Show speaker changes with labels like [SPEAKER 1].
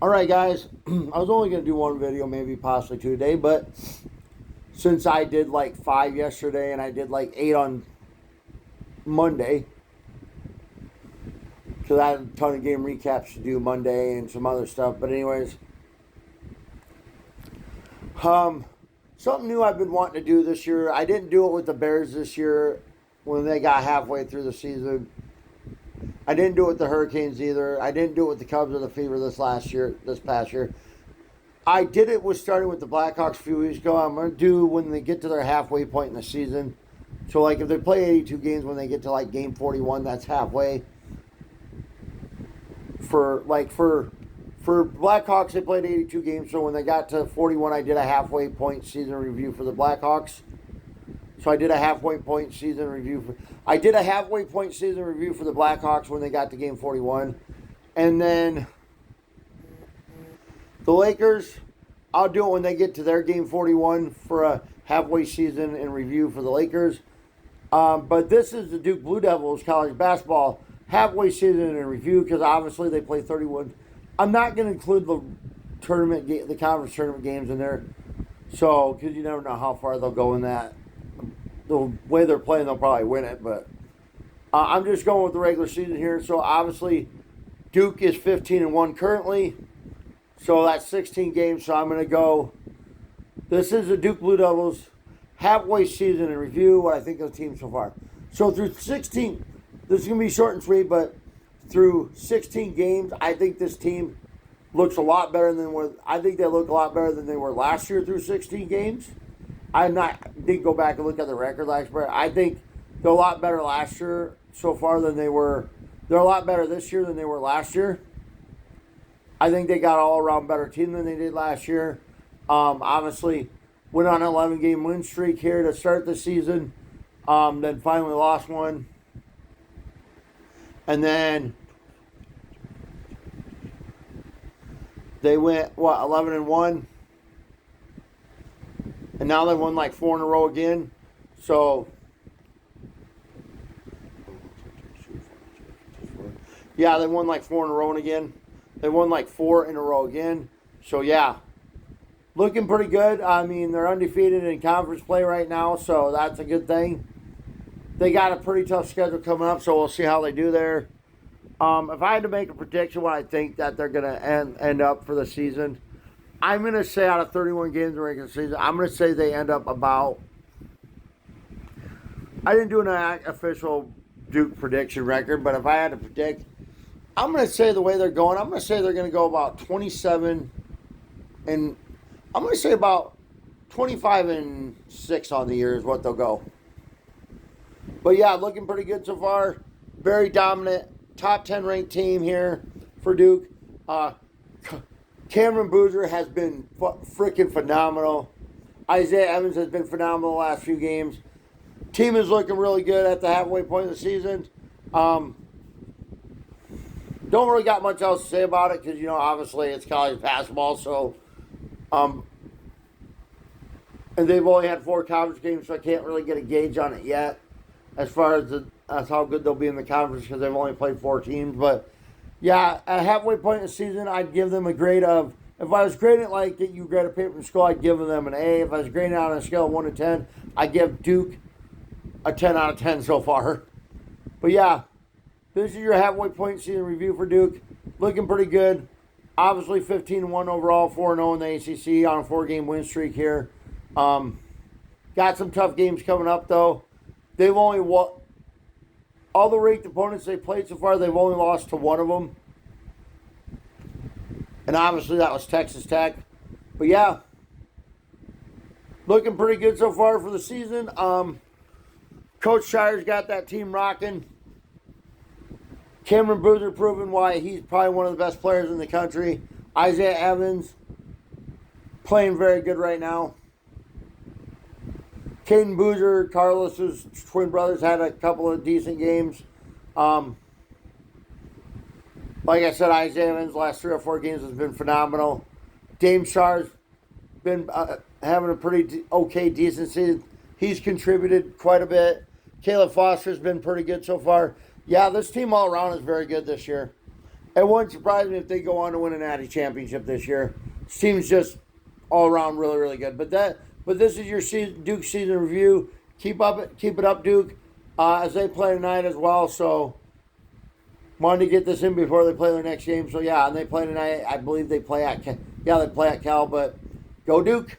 [SPEAKER 1] All right, guys. I was only going to do one video, maybe possibly two today, but since I did like 5 yesterday and I did like 8 on Monday, because I had a ton of game recaps to do Monday and some other stuff. But anyways, something new I've been wanting to do this year. I didn't do it with the Bears this year when they got halfway through the season. I didn't do it with the Hurricanes either. I didn't do it with the Cubs or the Fever this past year. I did it with starting with the Blackhawks a few weeks ago. I'm going to do when they get to their halfway point in the season. So, like, if they play 82 games, when they get to, like, game 41, that's halfway. For Blackhawks, they played 82 games. So, when they got to 41, I did a halfway point season review for the Blackhawks. So, I did a halfway point season review for the Blackhawks when they got to game 41. And then the Lakers, I'll do it when they get to their game 41 for a halfway season in review for the Lakers. But this is the Duke Blue Devils college basketball halfway season in review because obviously they play 31. I'm not going to include the conference tournament games in there. So, because you never know how far they'll go in that. The way they're playing, they'll probably win it. But I'm just going with the regular season here. So, obviously, Duke is 15-1 currently. So, that's 16 games. So, I'm going to go. This is the Duke Blue Devils halfway season in review, what I think of the team so far. So, through 16, this is going to be short and sweet, but through 16 games, I think this team looks a lot better than they look a lot better than they were last year through 16 games. Didn't go back and look at the record last year. I think they're a lot better last year so far than they were. They're a lot better this year than they were last year. I think they got an all-around better team than they did last year. Obviously, went on an 11-game win streak here to start the season. Then finally lost one. And then they went, 11-1. And now they've won like 4 in a row again. So, yeah, they won like 4 in a row again. They won like 4 in a row again. So, yeah, looking pretty good. I mean, they're undefeated in conference play right now, so that's a good thing. They got a pretty tough schedule coming up, so we'll see how they do there. If I had to make a prediction what I think that they're going to end up for the season, I'm going to say out of 31 games in the regular season, I'm going to say they end up about... I didn't do an official Duke prediction record, but if I had to predict, I'm going to say the way they're going, I'm going to say they're going to go about 27 and... I'm going to say about 25-6 on the year is what they'll go. But yeah, looking pretty good so far. Very dominant. Top 10 ranked team here for Duke. Cameron Boozer has been freaking phenomenal. Isaiah Evans has been phenomenal the last few games. Team is looking really good at the halfway point of the season. Don't really got much else to say about it because, obviously it's college basketball, so... and they've only had 4 conference games, so I can't really get a gauge on it yet as far as how good they'll be in the conference because they've only played 4 teams. But, yeah, at a halfway point in the season, I'd give them a grade of, if I was grading it like you grade a paper in school, I'd give them an A. If I was grading out on a scale of 1 to 10, I'd give Duke a 10 out of 10 so far. But, yeah, this is your halfway point season review for Duke. Looking pretty good. Obviously, 15-1 overall, 4-0 in the ACC on a 4-game win streak here. Got some tough games coming up, though. They've only all the ranked opponents they played so far, they've only lost to one of them. And obviously, that was Texas Tech. But, yeah, looking pretty good so far for the season. Coach Shire's got that team rocking. Cameron Boozer proving why he's probably one of the best players in the country. Isaiah Evans playing very good right now. Caden Boozer, Carlos's twin brothers, had a couple of decent games. Like I said, Isaiah Evans' last 3 or 4 games has been phenomenal. Dame Shar's been having a pretty okay, decent season. He's contributed quite a bit. Caleb Foster's been pretty good so far. Yeah, this team all around is very good this year. It wouldn't surprise me if they go on to win a Natty championship this year. This team's just all around really, really good. But this is your Duke season review. Keep it up, Duke, as they play tonight as well. So wanted to get this in before they play their next game. So yeah, and they play tonight. I believe they play at Cal. But go Duke.